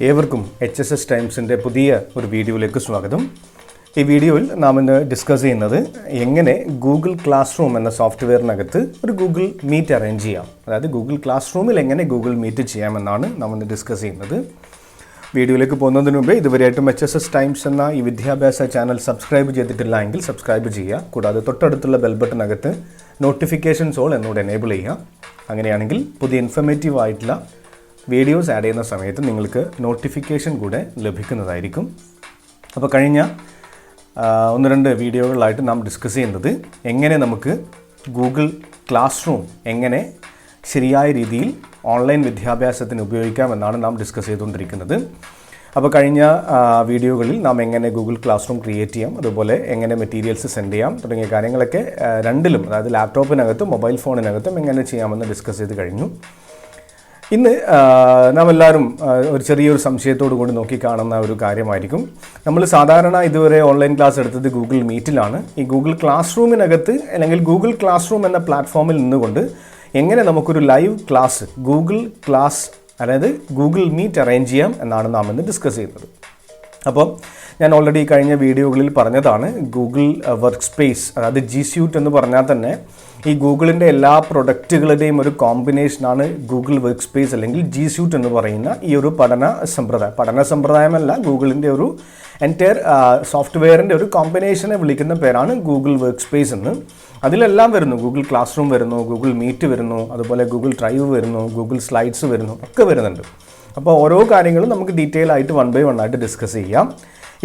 ഏവർക്കും HSS ടൈംസിൻ്റെ പുതിയ ഒരു വീഡിയോയിലേക്ക് സ്വാഗതം. ഈ വീഡിയോയിൽ നാം ഇന്ന് ഡിസ്കസ് ചെയ്യുന്നത് എങ്ങനെ ഗൂഗിൾ ക്ലാസ് റൂം എന്ന സോഫ്റ്റ്വെയറിനകത്ത് ഒരു ഗൂഗിൾ മീറ്റ് അറേഞ്ച് ചെയ്യാം. അതായത് ഗൂഗിൾ ക്ലാസ് റൂമിൽ എങ്ങനെ ഗൂഗിൾ മീറ്റ് ചെയ്യാമെന്നാണ് നാം ഇന്ന് ഡിസ്കസ് ചെയ്യുന്നത്. വീഡിയോയിലേക്ക് പോകുന്നതിന് മുമ്പേ ഇതുവരെയായിട്ടും HSS ടൈംസ് എന്ന ഈ വിദ്യാഭ്യാസ ചാനൽ സബ്സ്ക്രൈബ് ചെയ്തിട്ടില്ല എങ്കിൽ സബ്സ്ക്രൈബ് ചെയ്യുക. കൂടാതെ തൊട്ടടുത്തുള്ള ബെൽ ബട്ടനകത്ത് നോട്ടിഫിക്കേഷൻസ് ഓൾ എന്നോട് എനേബിൾ ചെയ്യുക. അങ്ങനെയാണെങ്കിൽ പുതിയ ഇൻഫർമേറ്റീവ് ആയിട്ടുള്ള വീഡിയോസ് ആഡ് ചെയ്യുന്ന സമയത്ത് നിങ്ങൾക്ക് നോട്ടിഫിക്കേഷൻ കൂടെ ലഭിക്കുന്നതായിരിക്കും. അപ്പോൾ കഴിഞ്ഞ ഒന്ന് രണ്ട് വീഡിയോകളായിട്ട് നാം ഡിസ്കസ് ചെയ്യുന്നത് എങ്ങനെ നമുക്ക് ഗൂഗിൾ ക്ലാസ് റൂം എങ്ങനെ ശരിയായ രീതിയിൽ ഓൺലൈൻ വിദ്യാഭ്യാസത്തിന് ഉപയോഗിക്കാമെന്നാണ് നാം ഡിസ്കസ് ചെയ്തുകൊണ്ടിരിക്കുന്നത്. അപ്പോൾ കഴിഞ്ഞ വീഡിയോകളിൽ നാം എങ്ങനെ ഗൂഗിൾ ക്ലാസ് റൂം ക്രിയേറ്റ് ചെയ്യാം, അതുപോലെ എങ്ങനെ മെറ്റീരിയൽസ് സെൻഡ് ചെയ്യാം തുടങ്ങിയ കാര്യങ്ങളൊക്കെ രണ്ടിലും, അതായത് ലാപ്ടോപ്പിനകത്തും മൊബൈൽ ഫോണിനകത്തും എങ്ങനെ ചെയ്യാമെന്ന് ഡിസ്കസ് ചെയ്ത് കഴിഞ്ഞു. ഇന്ന് നാം എല്ലാവരും ഒരു ചെറിയൊരു സംശയത്തോടു കൂടി നോക്കിക്കാണുന്ന ഒരു കാര്യമായിരിക്കും. നമ്മൾ സാധാരണ ഇതുവരെ ഓൺലൈൻ ക്ലാസ് എടുത്തത് ഗൂഗിൾ മീറ്റിലാണ്. ഈ ഗൂഗിൾ ക്ലാസ് റൂമിനകത്ത് അല്ലെങ്കിൽ ഗൂഗിൾ ക്ലാസ് റൂം എന്ന പ്ലാറ്റ്ഫോമിൽ നിന്നുകൊണ്ട് എങ്ങനെ നമുക്കൊരു ലൈവ് ക്ലാസ് ഗൂഗിൾ ക്ലാസ് അതായത് ഗൂഗിൾ മീറ്റ് അറേഞ്ച് ചെയ്യാം എന്നാണ് നാം ഇന്ന് ഡിസ്കസ് ചെയ്യുന്നത്. അപ്പോൾ ഞാൻ ഓൾറെഡി കഴിഞ്ഞ വീഡിയോകളിൽ പറഞ്ഞതാണ്, ഗൂഗിൾ വർക്ക് സ്പേസ് അതായത് G Suite എന്ന് പറഞ്ഞാൽ തന്നെ ഈ ഗൂഗിളിൻ്റെ എല്ലാ പ്രൊഡക്റ്റുകളുടെയും ഒരു കോമ്പിനേഷനാണ് ഗൂഗിൾ വർക്ക് സ്പേസ് അല്ലെങ്കിൽ G Suite എന്ന് പറയുന്ന ഈ ഒരു പഠന സമ്പ്രദായമല്ല, ഗൂഗിളിൻ്റെ ഒരു എൻറ്റയർ സോഫ്റ്റ്വെയറിൻ്റെ ഒരു കോമ്പിനേഷനെ വിളിക്കുന്ന പേരാണ് ഗൂഗിൾ വർക്ക് സ്പേസ് എന്ന്. അതിലെല്ലാം വരുന്നു, ഗൂഗിൾ ക്ലാസ് റൂം വരുന്നു, ഗൂഗിൾ മീറ്റ് വരുന്നു, അതുപോലെ ഗൂഗിൾ ഡ്രൈവ് വരുന്നു, ഗൂഗിൾ സ്ലൈഡ്സ് വരുന്നു, ഒക്കെ വരുന്നുണ്ട്. അപ്പോൾ ഓരോ കാര്യങ്ങളും നമുക്ക് ഡീറ്റെയിൽ ആയിട്ട് 1 by 1 ആയിട്ട് ഡിസ്കസ് ചെയ്യാം.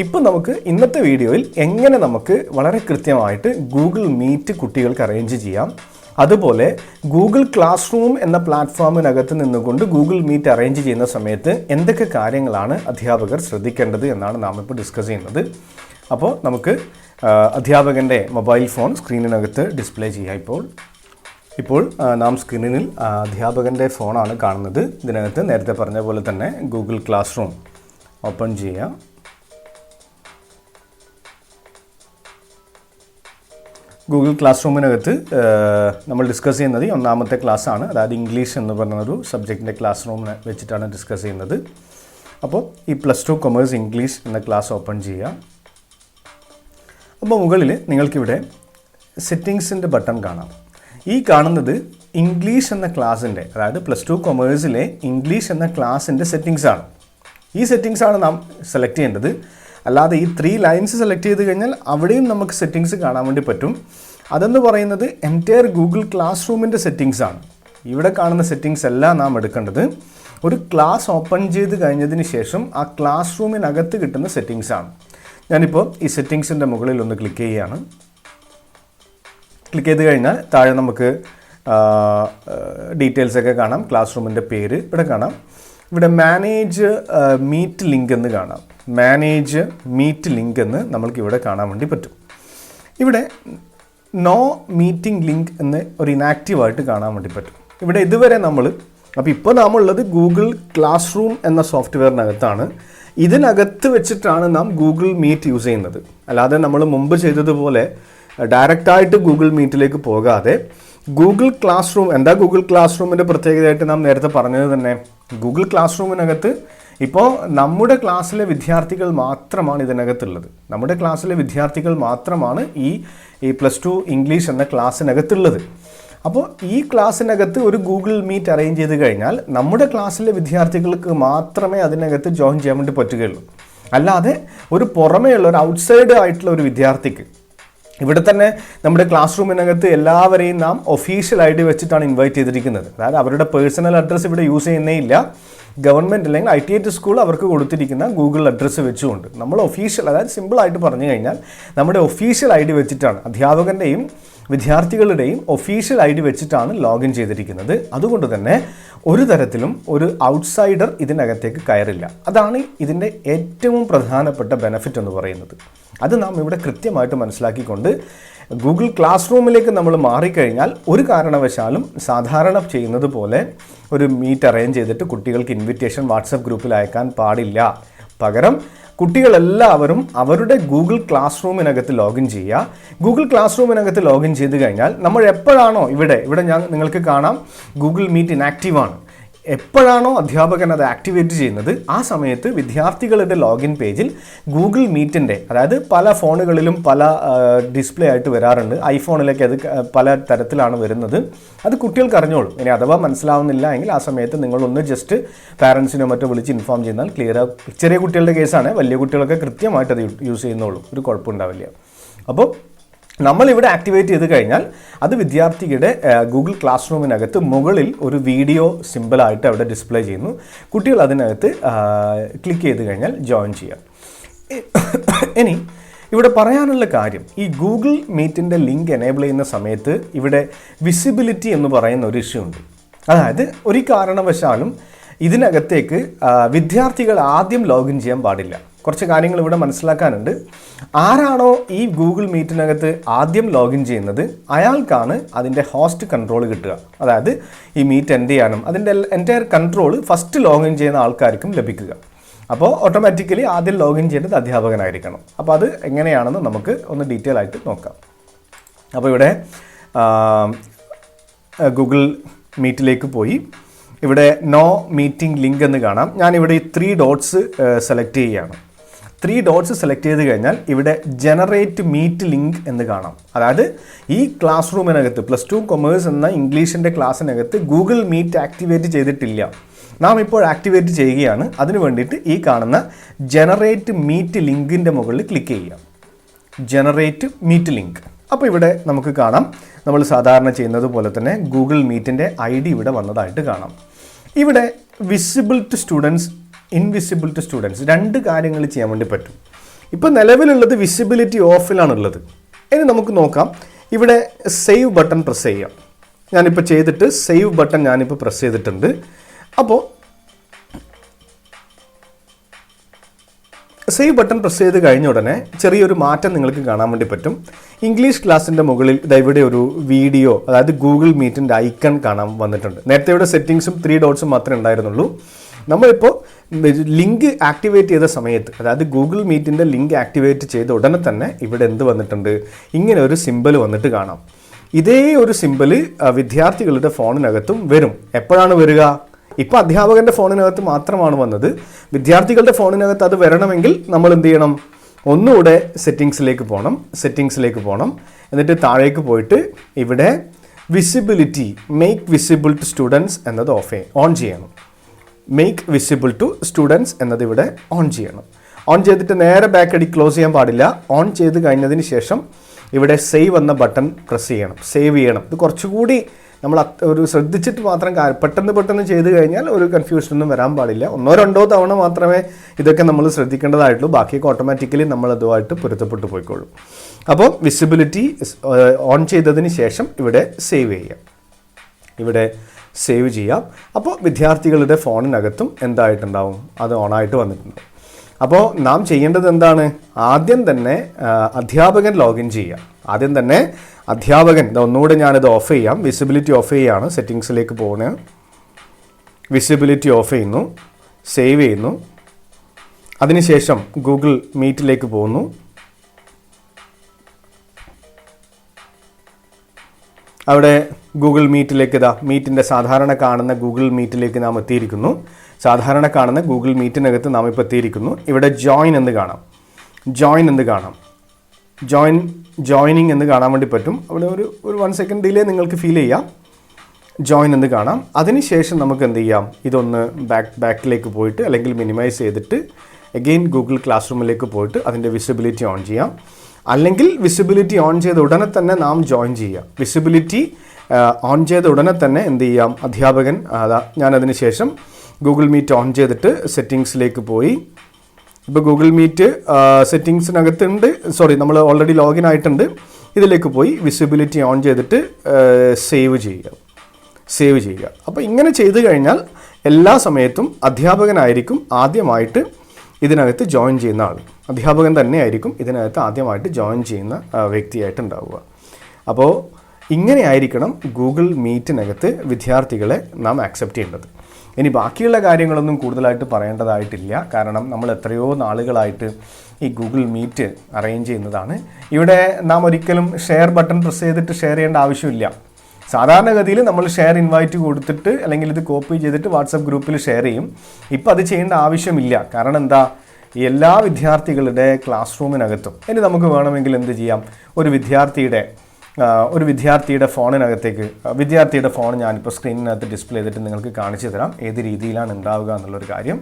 ഇപ്പം നമുക്ക് ഇന്നത്തെ വീഡിയോയിൽ എങ്ങനെ നമുക്ക് വളരെ കൃത്യമായിട്ട് ഗൂഗിൾ മീറ്റ് കുട്ടികൾക്ക് അറേഞ്ച് ചെയ്യാം, അതുപോലെ ഗൂഗിൾ ക്ലാസ് റൂം എന്ന പ്ലാറ്റ്ഫോമിനകത്ത് നിന്നുകൊണ്ട് ഗൂഗിൾ മീറ്റ് അറേഞ്ച് ചെയ്യുന്ന സമയത്ത് എന്തൊക്കെ കാര്യങ്ങളാണ് അധ്യാപകർ ശ്രദ്ധിക്കേണ്ടത് എന്നാണ് നാം ഇപ്പോൾ ഡിസ്കസ് ചെയ്യുന്നത്. അപ്പോൾ നമുക്ക് അധ്യാപകൻ്റെ മൊബൈൽ ഫോൺ സ്ക്രീനിനകത്ത് ഡിസ്പ്ലേ ചെയ്യാം. ഇപ്പോൾ നാം സ്ക്രീനിൽ അധ്യാപകൻ്റെ ഫോണാണ് കാണുന്നത്. ഇതിനകത്ത് നേരത്തെ പറഞ്ഞ പോലെ തന്നെ ഗൂഗിൾ ക്ലാസ് റൂം ഓപ്പൺ ചെയ്യുക. ഗൂഗിൾ ക്ലാസ് റൂമിനകത്ത് നമ്മൾ ഡിസ്കസ് ചെയ്യുന്നത് ഒന്നാമത്തെ ക്ലാസ്സാണ്, അതായത് ഇംഗ്ലീഷ് എന്ന് പറഞ്ഞൊരു സബ്ജക്റ്റിൻ്റെ ക്ലാസ് റൂമിനെ വെച്ചിട്ടാണ് ഡിസ്കസ് ചെയ്യുന്നത്. അപ്പോൾ ഈ +2 കൊമേഴ്സ് ഇംഗ്ലീഷ് എന്ന ക്ലാസ് ഓപ്പൺ ചെയ്യുക. അപ്പോൾ മുകളിൽ നിങ്ങൾക്കിവിടെ സെറ്റിങ്സിൻ്റെ ബട്ടൺ കാണാം. ഈ കാണുന്നത് ഇംഗ്ലീഷ് എന്ന ക്ലാസ്സിൻ്റെ, അതായത് +2 കൊമേഴ്സിലെ ഇംഗ്ലീഷ് എന്ന ക്ലാസ്സിൻ്റെ സെറ്റിങ്സാണ്. ഈ സെറ്റിങ്സാണ് നാം സെലക്ട് ചെയ്യേണ്ടത്. അല്ലാതെ ഈ 3 ലൈൻസ് സെലക്ട് ചെയ്ത് കഴിഞ്ഞാൽ അവിടെയും നമുക്ക് സെറ്റിങ്സ് കാണാൻ വേണ്ടി പറ്റും. അതെന്ന് പറയുന്നത് എൻറ്റയർ ഗൂഗിൾ ക്ലാസ് റൂമിൻ്റെ സെറ്റിങ്സാണ്. ഇവിടെ കാണുന്ന സെറ്റിങ്സ് എല്ലാം നാം എടുക്കേണ്ടത് ഒരു ക്ലാസ് ഓപ്പൺ ചെയ്ത് കഴിഞ്ഞതിന് ശേഷം ആ ക്ലാസ് റൂമിനകത്ത് കിട്ടുന്ന സെറ്റിങ്സാണ്. ഞാനിപ്പോൾ ഈ സെറ്റിങ്സിൻ്റെ മുകളിൽ ഒന്ന് ക്ലിക്ക് ചെയ്യുകയാണ്. ക്ലിക്ക് ചെയ്ത് കഴിഞ്ഞാൽ താഴെ നമുക്ക് ഡീറ്റെയിൽസൊക്കെ കാണാം. ക്ലാസ് റൂമിൻ്റെ പേര് ഇവിടെ കാണാം. ഇവിടെ മാനേജ് മീറ്റ് ലിങ്ക് എന്ന് കാണാം. മാനേജ് മീറ്റ് ലിങ്ക് എന്ന് നമ്മൾക്ക് ഇവിടെ കാണാൻ വേണ്ടി പറ്റും. ഇവിടെ നോ മീറ്റിംഗ് ലിങ്ക് എന്ന് ഒരു ഇനാക്റ്റീവായിട്ട് കാണാൻ വേണ്ടി പറ്റും. ഇവിടെ ഇതുവരെ അപ്പോൾ ഇപ്പോൾ നാമുള്ളത് ഗൂഗിൾ ക്ലാസ് റൂം എന്ന സോഫ്റ്റ്വെയറിനകത്താണ്. ഇതിനകത്ത് വെച്ചിട്ടാണ് നാം ഗൂഗിൾ മീറ്റ് യൂസ് ചെയ്യുന്നത്. അല്ലാതെ നമ്മൾ മുമ്പ് ചെയ്തതുപോലെ ഡയറക്റ്റായിട്ട് ഗൂഗിൾ മീറ്റിലേക്ക് പോകാതെ ഗൂഗിൾ ക്ലാസ് റൂം, എന്താ ഗൂഗിൾ ക്ലാസ് റൂമിൻ്റെ പ്രത്യേകതയായിട്ട് നാം നേരത്തെ പറഞ്ഞത് തന്നെ, ഗൂഗിൾ ക്ലാസ് റൂമിനകത്ത് ഇപ്പോൾ നമ്മുടെ ക്ലാസ്സിലെ വിദ്യാർത്ഥികൾ മാത്രമാണ് ഇതിനകത്തുള്ളത്. നമ്മുടെ ക്ലാസ്സിലെ വിദ്യാർത്ഥികൾ മാത്രമാണ് ഈ +2 ഇംഗ്ലീഷ് എന്ന ക്ലാസ്സിനകത്തുള്ളത്. അപ്പോൾ ഈ ക്ലാസ്സിനകത്ത് ഒരു ഗൂഗിൾ മീറ്റ് അറേഞ്ച് ചെയ്ത് കഴിഞ്ഞാൽ നമ്മുടെ ക്ലാസ്സിലെ വിദ്യാർത്ഥികൾക്ക് മാത്രമേ അതിനകത്ത് ജോയിൻ ചെയ്യാൻ വേണ്ടി പറ്റുകയുള്ളൂ. അല്ലാതെ ഒരു പുറമേയുള്ള ഒരു ഔട്ട്സൈഡ് ആയിട്ടുള്ള ഒരു വിദ്യാർത്ഥിക്ക്, ഇവിടെ തന്നെ നമ്മുടെ ക്ലാസ് റൂമിനകത്ത് എല്ലാവരെയും നാം ഒഫീഷ്യൽ ID വെച്ചിട്ടാണ് ഇൻവൈറ്റ് ചെയ്തിരിക്കുന്നത്. അതായത് അവരുടെ പേഴ്സണൽ അഡ്രസ്സ് ഇവിടെ യൂസ് ചെയ്യുന്നേ ഇല്ല. ഗവൺമെൻറ് അല്ലെങ്കിൽ ITH സ്കൂൾ അവർക്ക് കൊടുത്തിരിക്കുന്ന ഗൂഗിൾ അഡ്രസ്സ് വെച്ചുകൊണ്ട് നമ്മൾ ഒഫീഷ്യൽ, അതായത് സിമ്പിളായിട്ട് പറഞ്ഞു കഴിഞ്ഞാൽ നമ്മുടെ ഒഫീഷ്യൽ ID വെച്ചിട്ടാണ്, അധ്യാപകൻ്റെയും വിദ്യാർത്ഥികളുടെയും ഒഫീഷ്യൽ ID വെച്ചിട്ടാണ് ലോഗിൻ ചെയ്തിരിക്കുന്നത്. അതുകൊണ്ട് തന്നെ ഒരു തരത്തിലും ഒരു ഔട്ട്സൈഡർ ഇതിനകത്തേക്ക് കയറില്ല. അതാണ് ഇതിൻ്റെ ഏറ്റവും പ്രധാനപ്പെട്ട ബെനിഫിറ്റ് എന്ന് പറയുന്നത്. അത് നാം ഇവിടെ കൃത്യമായിട്ട് മനസ്സിലാക്കിക്കൊണ്ട് ഗൂഗിൾ ക്ലാസ് റൂമിലേക്ക് നമ്മൾ മാറിക്കഴിഞ്ഞാൽ ഒരു കാരണവശാലും സാധാരണ ചെയ്യുന്നത് പോലെ ഒരു മീറ്റ് അറേഞ്ച് ചെയ്തിട്ട് കുട്ടികൾക്ക് ഇൻവിറ്റേഷൻ വാട്സപ്പ് ഗ്രൂപ്പിൽ അയക്കാൻ പാടില്ല. പകരം കുട്ടികളെല്ലാവരും അവരുടെ ഗൂഗിൾ ക്ലാസ് റൂമിനകത്ത് ലോഗിൻ ചെയ്യുക. ഗൂഗിൾ ക്ലാസ് റൂമിനകത്ത് ലോഗിൻ ചെയ്ത് കഴിഞ്ഞാൽ നമ്മൾ എപ്പോഴാണോ ഇവിടെ നിങ്ങൾക്ക് കാണാം ഗൂഗിൾ മീറ്റ് ഇനാക്റ്റീവ് ആണ്. എപ്പോഴാണോ അധ്യാപകൻ അത് ആക്ടിവേറ്റ് ചെയ്യുന്നത് ആ സമയത്ത് വിദ്യാർത്ഥികളുടെ ലോഗിൻ പേജിൽ ഗൂഗിൾ മീറ്റിൻ്റെ, അതായത് പല ഫോണുകളിലും പല ഡിസ്പ്ലേ ആയിട്ട് വരാറുണ്ട്, ഐഫോണിലേക്ക് അത് പല തരത്തിലാണ് വരുന്നത്, അത് കുട്ടികൾക്ക് അറിഞ്ഞോളും. ഇനി അഥവാ മനസ്സിലാവുന്നില്ല എങ്കിൽ ആ സമയത്ത് നിങ്ങളൊന്ന് ജസ്റ്റ് പാരൻസിനോ മറ്റോ വിളിച്ച് ഇൻഫോം ചെയ്താൽ ക്ലിയർ ആവും. ചെറിയ കുട്ടികളുടെ കേസാണ്, വലിയ കുട്ടികളൊക്കെ കൃത്യമായിട്ട് അത് യൂസ് ചെയ്യുന്നുള്ളൂ, ഒരു കുഴപ്പമുണ്ടാവില്ല. അപ്പോൾ നമ്മളിവിടെ ആക്ടിവേറ്റ് ചെയ്ത് കഴിഞ്ഞാൽ അത് വിദ്യാർത്ഥിയുടെ ഗൂഗിൾ ക്ലാസ് റൂമിനകത്ത് മുകളിൽ ഒരു വീഡിയോ സിമ്പിളായിട്ട് അവിടെ ഡിസ്പ്ലേ ചെയ്യുന്നു. കുട്ടികൾ അതിനകത്ത് ക്ലിക്ക് ചെയ്ത് കഴിഞ്ഞാൽ ജോയിൻ ചെയ്യാം. ഇനി ഇവിടെ പറയാനുള്ള കാര്യം, ഈ ഗൂഗിൾ മീറ്റിൻ്റെ ലിങ്ക് എനേബിൾ ചെയ്യുന്ന സമയത്ത് ഇവിടെ വിസിബിലിറ്റി എന്ന് പറയുന്ന ഒരു ഇഷ്യൂ ഉണ്ട്. അതായത് ഒരു കാരണവശാലും ഇതിനകത്തേക്ക് വിദ്യാർത്ഥികൾ ആദ്യം ലോഗിൻ ചെയ്യാൻ പാടില്ല. കുറച്ച് കാര്യങ്ങൾ ഇവിടെ മനസ്സിലാക്കാനുണ്ട്. ആരാണോ ഈ ഗൂഗിൾ മീറ്റിനകത്ത് ആദ്യം ലോഗിൻ ചെയ്യുന്നത് അയാൾക്കാണ് അതിൻ്റെ ഹോസ്റ്റ് കൺട്രോൾ കിട്ടുക. അതായത് ഈ മീറ്റ് എൻഡ് ചെയ്യാനും അതിൻ്റെ എൻറ്റയർ കൺട്രോൾ ഫസ്റ്റ് ലോഗിൻ ചെയ്യുന്ന ആൾക്കാർക്കും ലഭിക്കുക. അപ്പോൾ ഓട്ടോമാറ്റിക്കലി ആദ്യം ലോഗിൻ ചെയ്യേണ്ടത് അധ്യാപകനായിരിക്കണം. അപ്പോൾ അത് എങ്ങനെയാണെന്ന് നമുക്ക് ഒന്ന് ഡീറ്റെയിൽ ആയിട്ട് നോക്കാം. അപ്പോൾ ഇവിടെ ഗൂഗിൾ മീറ്റിലേക്ക് പോയി ഇവിടെ നോ മീറ്റിംഗ് ലിങ്ക് എന്ന് കാണാം. ഞാനിവിടെ ഈ 3 ഡോട്ട്സ് സെലക്ട് ചെയ്യുകയാണ്. 3 ഡോട്ട്സ് സെലക്ട് ചെയ്ത് കഴിഞ്ഞാൽ ഇവിടെ ജനറേറ്റ് മീറ്റ് ലിങ്ക് എന്ന് കാണാം. അതായത് ഈ ക്ലാസ് റൂമിനകത്ത് +2 കൊമേഴ്സ് എന്ന ഇംഗ്ലീഷിൻ്റെ ക്ലാസ്സിനകത്ത് ഗൂഗിൾ മീറ്റ് ആക്ടിവേറ്റ് ചെയ്തിട്ടില്ല. നാം ഇപ്പോൾ ആക്ടിവേറ്റ് ചെയ്യുകയാണ്. അതിനു വേണ്ടിയിട്ട് ഈ കാണുന്ന ജനറേറ്റ് മീറ്റ് ലിങ്കിൻ്റെ മുകളിൽ ക്ലിക്ക് ചെയ്യുക. Generate Meet link. അപ്പോൾ ഇവിടെ നമുക്ക് കാണാം, നമ്മൾ സാധാരണ ചെയ്യുന്നത് പോലെ തന്നെ ഗൂഗിൾ മീറ്റിൻ്റെ ID ഇവിടെ വന്നതായിട്ട് കാണാം. ഇവിടെ visible to students, invisible to students 2 കാര്യങ്ങൾ ചെയ്യാൻ വേണ്ടി പറ്റും. ഇപ്പോൾ നിലവിലുള്ളത് വിസിബിലിറ്റി ഓഫിലാണുള്ളത്. ഇനി നമുക്ക് നോക്കാം. ഇവിടെ സേവ് ബട്ടൺ പ്രസ് ചെയ്യാം. ഞാനിപ്പോൾ ചെയ്തിട്ട് സേവ് ബട്ടൺ ഞാനിപ്പോൾ പ്രസ് ചെയ്തിട്ടുണ്ട്. അപ്പോൾ സേവ് ബട്ടൺ പ്രസ് ചെയ്ത് കഴിഞ്ഞ ഉടനെ ചെറിയൊരു മാറ്റം നിങ്ങൾക്ക് കാണാൻ വേണ്ടി പറ്റും. ഇംഗ്ലീഷ് ക്ലാസ്സിൻ്റെ മുകളിൽ ഇവിടെ ഒരു വീഡിയോ, അതായത് ഗൂഗിൾ മീറ്റിൻ്റെ ഐക്കൺ കാണാൻ വന്നിട്ടുണ്ട്. നേരത്തെ ഇവിടെ സെറ്റിങ്സും 3 ഡോട്ട്സും മാത്രമേ ഉണ്ടായിരുന്നുള്ളൂ. നമ്മളിപ്പോൾ ലിങ്ക് ആക്ടിവേറ്റ് ചെയ്ത സമയത്ത്, അതായത് ഗൂഗിൾ മീറ്റിൻ്റെ ലിങ്ക് ആക്ടിവേറ്റ് ചെയ്ത ഉടനെ തന്നെ ഇവിടെ എന്ത് വന്നിട്ടുണ്ട്, ഇങ്ങനെ ഒരു സിമ്പൽ വന്നിട്ട് കാണാം. ഇതേ ഒരു സിമ്പൽ വിദ്യാർത്ഥികളുടെ ഫോണിനകത്തും വരും. എപ്പോഴാണ് വരിക? ഇപ്പോൾ അധ്യാപകൻ്റെ ഫോണിനകത്ത് മാത്രമാണ് വന്നത്. വിദ്യാർത്ഥികളുടെ ഫോണിനകത്ത് അത് വരണമെങ്കിൽ നമ്മൾ എന്ത് ചെയ്യണം? ഒന്നുകൂടെ സെറ്റിങ്സിലേക്ക് പോകണം. എന്നിട്ട് താഴേക്ക് പോയിട്ട് ഇവിടെ visibility, make visible to students എന്നത് ഓൺ ചെയ്യണം. മേക്ക് വിസിബിൾ ടു സ്റ്റുഡൻസ് എന്നത് ഇവിടെ ഓൺ ചെയ്യണം. ഓൺ ചെയ്തിട്ട് നേരെ ബാക്ക് അടി ക്ലോസ് ചെയ്യാൻ പാടില്ല. ഓൺ ചെയ്ത് കഴിഞ്ഞതിന് ശേഷം ഇവിടെ സേവ് എന്ന ബട്ടൺ പ്രസ് ചെയ്യണം, സേവ് ചെയ്യണം. ഇത് കുറച്ചുകൂടി നമ്മൾ ഒരു ശ്രദ്ധിച്ചിട്ട് മാത്രം പെട്ടെന്ന് ചെയ്ത് കഴിഞ്ഞാൽ ഒരു കൺഫ്യൂഷനൊന്നും വരാൻ പാടില്ല. 1-2 തവണ മാത്രമേ ഇതൊക്കെ നമ്മൾ ശ്രദ്ധിക്കേണ്ടതായിട്ടുള്ളൂ. ബാക്കിയൊക്കെ ഓട്ടോമാറ്റിക്കലി നമ്മൾ അതുമായിട്ട് പൊരുത്തപ്പെട്ടു പോയിക്കോളും. അപ്പോൾ വിസിബിലിറ്റി ഓൺ ചെയ്തതിന് ശേഷം ഇവിടെ സേവ് ചെയ്യാം. അപ്പോൾ വിദ്യാർത്ഥികളുടെ ഫോണിനകത്തും എന്തായിട്ടുണ്ടാവും? അത് ഓണായിട്ട് വന്നിട്ടുണ്ടാവും. അപ്പോൾ നാം ചെയ്യേണ്ടത് എന്താണ്? ആദ്യം തന്നെ അധ്യാപകൻ ലോഗിൻ ചെയ്യുക. ആദ്യം തന്നെ അധ്യാപകൻ, ഒന്നുകൂടെ ഞാനിത് ഓഫ് ചെയ്യാം. വിസിബിലിറ്റി ഓഫ് ചെയ്യുകയാണ്. സെറ്റിങ്സിലേക്ക് പോകുന്നത്, വിസിബിലിറ്റി ഓഫ് ചെയ്യുന്നു, സേവ് ചെയ്യുന്നു. അതിനുശേഷം ഗൂഗിൾ മീറ്റിലേക്ക് പോകുന്നു. അവിടെ ഗൂഗിൾ മീറ്റിലേക്ക് മീറ്റിൻ്റെ സാധാരണ കാണുന്ന ഗൂഗിൾ മീറ്റിലേക്ക് നാം എത്തിയിരിക്കുന്നു. സാധാരണ കാണുന്ന ഗൂഗിൾ മീറ്റിനകത്ത് നാം ഇപ്പോൾ എത്തിയിരിക്കുന്നു. ഇവിടെ ജോയിൻ എന്ന് കാണാം. ജോയിനിങ് എന്ന് കാണാൻ വേണ്ടി പറ്റും. അവിടെ ഒരു 1 സെക്കൻഡ് ഡിലേ നിങ്ങൾക്ക് ഫീൽ ചെയ്യാം. ജോയിൻ എന്ന് കാണാം. അതിനുശേഷം നമുക്ക് എന്ത് ചെയ്യാം? ഇതൊന്ന് ബാക്കിലേക്ക് പോയിട്ട് അല്ലെങ്കിൽ മിനിമൈസ് ചെയ്തിട്ട് അഗെയിൻ ഗൂഗിൾ ക്ലാസ് റൂമിലേക്ക് പോയിട്ട് അതിൻ്റെ വിസിബിലിറ്റി ഓൺ ചെയ്യാം. അല്ലെങ്കിൽ വിസിബിലിറ്റി ഓൺ ചെയ്ത ഉടനെ തന്നെ നാം ജോയിൻ ചെയ്യാം. വിസിബിലിറ്റി ഓൺ ചെയ്ത ഉടനെ തന്നെ എന്ത് ചെയ്യാം? അധ്യാപകൻ ഞാനതിന് ശേഷം ഗൂഗിൾ മീറ്റ് ഓൺ ചെയ്തിട്ട് സെറ്റിങ്സിലേക്ക് പോയി. ഇപ്പോൾ ഗൂഗിൾ മീറ്റ് സെറ്റിങ്സിനകത്തുണ്ട്, നമ്മൾ ഓൾറെഡി ലോഗിൻ ആയിട്ടുണ്ട്. ഇതിലേക്ക് പോയി വിസിബിലിറ്റി ഓൺ ചെയ്തിട്ട് സേവ് ചെയ്യുക. അപ്പോൾ ഇങ്ങനെ ചെയ്തു കഴിഞ്ഞാൽ എല്ലാ സമയത്തും അധ്യാപകനായിരിക്കും ആദ്യമായിട്ട് ഇതിനകത്ത് ജോയിൻ ചെയ്യുന്ന ആൾ. അധ്യാപകൻ തന്നെയായിരിക്കും ഇതിനകത്ത് ആദ്യമായിട്ട് ജോയിൻ ചെയ്യുന്ന വ്യക്തിയായിട്ട് ഉണ്ടാവുക. അപ്പോൾ ഇങ്ങനെയായിരിക്കണം ഗൂഗിൾ മീറ്റിനകത്ത് വിദ്യാർത്ഥികളെ നാം ആക്സെപ്റ്റ് ചെയ്യേണ്ടത്. ഇനി ബാക്കിയുള്ള കാര്യങ്ങളൊന്നും കൂടുതലായിട്ട് പറയേണ്ടതായിട്ടില്ല. കാരണം നമ്മൾ എത്രയോ നാളുകളായിട്ട് ഈ ഗൂഗിൾ മീറ്റ് അറേഞ്ച് ചെയ്യുന്നതാണ്. ഇവിടെ നാം ഒരിക്കലും ഷെയർ ബട്ടൺ പ്രസ് ചെയ്തിട്ട് ഷെയർ ചെയ്യേണ്ട ആവശ്യമില്ല. സാധാരണഗതിയിൽ നമ്മൾ ഷെയർ ഇൻവൈറ്റ് കൊടുത്തിട്ട് അല്ലെങ്കിൽ ഇത് കോപ്പി ചെയ്തിട്ട് വാട്സപ്പ് ഗ്രൂപ്പിൽ ഷെയർ ചെയ്യും. ഇപ്പോൾ അത് ചെയ്യേണ്ട ആവശ്യമില്ല. കാരണം എന്താ, എല്ലാ വിദ്യാർത്ഥികളുടെ ക്ലാസ് റൂമിനകത്തും ഇനി നമുക്ക് വേണമെങ്കിൽ എന്ത് ചെയ്യാം, ഒരു വിദ്യാർത്ഥിയുടെ ഫോണിനകത്തേക്ക് വിദ്യാർത്ഥിയുടെ ഫോൺ ഞാനിപ്പോൾ സ്ക്രീനിനകത്ത് ഡിസ്പ്ലേ ചെയ്തിട്ട് നിങ്ങൾക്ക് കാണിച്ചു തരാം ഏത് രീതിയിലാണ് ഉണ്ടാവുക എന്നുള്ളൊരു കാര്യം.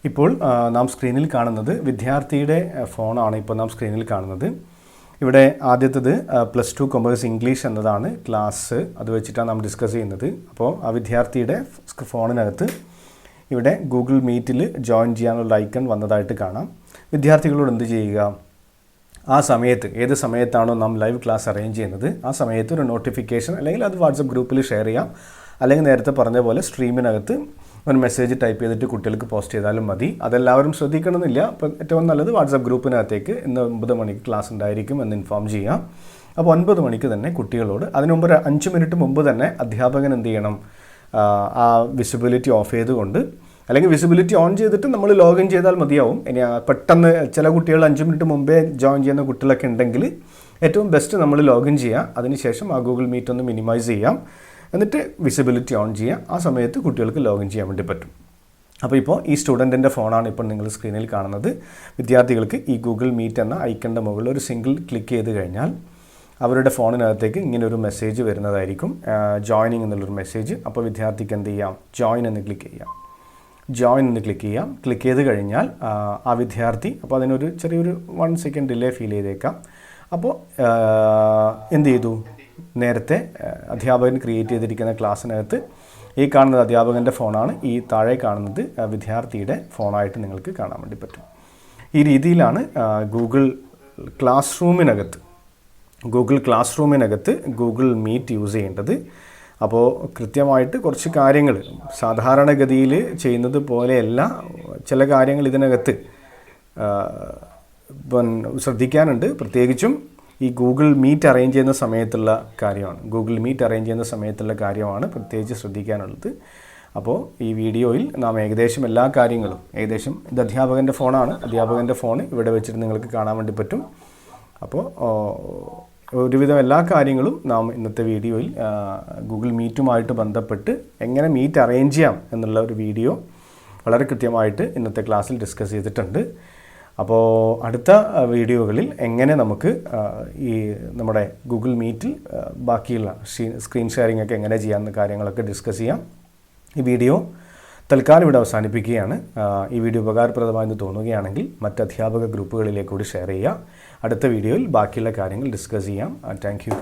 ഇപ്പോൾ നാം സ്ക്രീനിൽ കാണുന്നത് വിദ്യാർത്ഥിയുടെ ഫോണാണ്. ഇപ്പോൾ നാം സ്ക്രീനിൽ കാണുന്നത് ഇവിടെ ആദ്യത്തേത് +2 കൊമേഴ്സ് ഇംഗ്ലീഷ് എന്നതാണ് ക്ലാസ്. അത് വെച്ചിട്ടാണ് നാം ഡിസ്കസ് ചെയ്യുന്നത്. അപ്പോൾ ആ വിദ്യാർത്ഥിയുടെ ഫോണിനകത്ത് ഇവിടെ ഗൂഗിൾ മീറ്റിൽ ജോയിൻ ചെയ്യാനുള്ള ഐക്കൺ വന്നതായിട്ട് കാണാം. വിദ്യാർത്ഥികളോട് എന്ത് ചെയ്യുക, ആ സമയത്ത് ഏത് സമയത്താണോ നാം ലൈവ് ക്ലാസ് അറേഞ്ച് ചെയ്യുന്നത് ആ സമയത്ത് ഒരു നോട്ടിഫിക്കേഷൻ അല്ലെങ്കിൽ അത് വാട്സപ്പ് ഗ്രൂപ്പിൽ ഷെയർ ചെയ്യാം. അല്ലെങ്കിൽ നേരത്തെ പറഞ്ഞ പോലെ സ്ട്രീമിനകത്ത് ഒരു മെസ്സേജ് ടൈപ്പ് ചെയ്തിട്ട് കുട്ടികൾക്ക് പോസ്റ്റ് ചെയ്താലും മതി. അതെല്ലാവരും ശ്രദ്ധിക്കണമെന്നില്ല. അപ്പോൾ ഏറ്റവും നല്ലത് വാട്സപ്പ് ഗ്രൂപ്പിനകത്തേക്ക് ഇന്ന് 9 മണിക്ക് ക്ലാസ് ഉണ്ടായിരിക്കും എന്ന് ഇൻഫോം ചെയ്യാം. അപ്പോൾ 9 മണിക്ക് തന്നെ കുട്ടികളോട് അതിന് മുമ്പ് 5 മിനിറ്റ് മുമ്പ് തന്നെ അധ്യാപകൻ എന്ത് ചെയ്യണം, ആ വിസിബിലിറ്റി ഓഫ് ചെയ്തുകൊണ്ട് അല്ലെങ്കിൽ വിസിബിലിറ്റി ഓൺ ചെയ്തിട്ട് നമ്മൾ ലോഗിൻ ചെയ്താൽ മതിയാവും. ഇനി പെട്ടെന്ന് ചില കുട്ടികൾ 5 മിനിറ്റ് മുമ്പേ ജോയിൻ ചെയ്യുന്ന കുട്ടികളൊക്കെ ഉണ്ടെങ്കിൽ ഏറ്റവും ബെസ്റ്റ് നമ്മൾ ലോഗിൻ ചെയ്യുക. അതിനുശേഷം ആ ഗൂഗിൾ മീറ്റ് ഒന്ന് മിനിമൈസ് ചെയ്യാം, എന്നിട്ട് വിസിബിലിറ്റി ഓൺ ചെയ്യുക. ആ സമയത്ത് കുട്ടികൾക്ക് ലോഗിൻ ചെയ്യാൻ വേണ്ടി പറ്റും. അപ്പോൾ ഇപ്പോൾ ഈ സ്റ്റുഡൻറ്റിൻ്റെ ഫോണാണ് ഇപ്പോൾ നിങ്ങൾ സ്ക്രീനിൽ കാണുന്നത്. വിദ്യാർത്ഥികൾക്ക് ഈ ഗൂഗിൾ മീറ്റ് എന്ന ഐക്കണിൻ്റെ മുകളിൽ ഒരു സിംഗിൾ ക്ലിക്ക് ചെയ്ത് കഴിഞ്ഞാൽ അവരുടെ ഫോണിനകത്തേക്ക് ഇങ്ങനെ ഒരു മെസ്സേജ് വരുന്നതായിരിക്കും, ജോയിനിങ് എന്നുള്ളൊരു മെസ്സേജ്. അപ്പോൾ വിദ്യാർത്ഥിക്ക് എന്ത് ചെയ്യാം, ജോയിൻ എന്ന് ക്ലിക്ക് ചെയ്യാം. ക്ലിക്ക് ചെയ്ത് കഴിഞ്ഞാൽ ആ വിദ്യാർത്ഥി, അപ്പോൾ അതിനൊരു ചെറിയൊരു 1 സെക്കൻഡ് ഡിലേ ഫീൽ ചെയ്തേക്കാം. അപ്പോൾ എന്ത് ചെയ്തു, നേരത്തെ അധ്യാപകൻ ക്രിയേറ്റ് ചെയ്തിരിക്കുന്ന ക്ലാസ്സിനകത്ത് ഈ കാണുന്നത് അധ്യാപകൻ്റെ ഫോണാണ്, ഈ താഴെ കാണുന്നത് വിദ്യാർത്ഥിയുടെ ഫോണായിട്ട് നിങ്ങൾക്ക് കാണാൻ വേണ്ടി പറ്റും. ഈ രീതിയിലാണ് ഗൂഗിൾ ക്ലാസ് റൂമിനകത്ത് ഗൂഗിൾ മീറ്റ് യൂസ് ചെയ്യേണ്ടത്. അപ്പോൾ കൃത്യമായിട്ട് കുറച്ച് കാര്യങ്ങൾ സാധാരണഗതിയിൽ ചെയ്യുന്നത് പോലെയല്ല, ചില കാര്യങ്ങൾ ഇതിനകത്ത് ശ്രദ്ധിക്കാനുണ്ട്. പ്രത്യേകിച്ചും ഈ ഗൂഗിൾ മീറ്റ് അറേഞ്ച് ചെയ്യുന്ന സമയത്തുള്ള കാര്യമാണ് പ്രത്യേകിച്ച് ശ്രദ്ധിക്കാനുള്ളത്. അപ്പോൾ ഈ വീഡിയോയിൽ നാം ഏകദേശം എല്ലാ കാര്യങ്ങളും ഇത് അധ്യാപകൻ്റെ ഫോണാണ്. അധ്യാപകൻ്റെ ഫോൺ ഇവിടെ വെച്ചിട്ട് നിങ്ങൾക്ക് കാണാൻ വേണ്ടി പറ്റും. അപ്പോൾ ഒരുവിധം എല്ലാ കാര്യങ്ങളും നാം ഇന്നത്തെ വീഡിയോയിൽ ഗൂഗിൾ മീറ്റുമായിട്ട് ബന്ധപ്പെട്ട് എങ്ങനെ മീറ്റ് അറേഞ്ച് ചെയ്യാം എന്നുള്ള ഒരു വീഡിയോ വളരെ കൃത്യമായിട്ട് ഇന്നത്തെ ക്ലാസ്സിൽ ഡിസ്കസ് ചെയ്തിട്ടുണ്ട്. അപ്പോൾ അടുത്ത വീഡിയോകളിൽ എങ്ങനെ നമുക്ക് ഈ നമ്മുടെ ഗൂഗിൾ മീറ്റിൽ ബാക്കിയുള്ള സ്ക്രീൻ ഷെയറിംഗ് ഒക്കെ എങ്ങനെ ചെയ്യാമെന്ന കാര്യങ്ങളൊക്കെ ഡിസ്കസ് ചെയ്യാം. ഈ വീഡിയോ തൽക്കാലം ഇവിടെ അവസാനിപ്പിക്കുകയാണ്. ഈ വീഡിയോ ഉപകാരപ്രദമായെന്ന് തോന്നുകയാണെങ്കിൽ മറ്റ് അധ്യാപക ഗ്രൂപ്പുകളിലേക്ക് കൂടി ഷെയർ ചെയ്യുക. അടുത്ത വീഡിയോയിൽ ബാക്കിയുള്ള കാര്യങ്ങൾ ഡിസ്കസ് ചെയ്യാം. Thank you.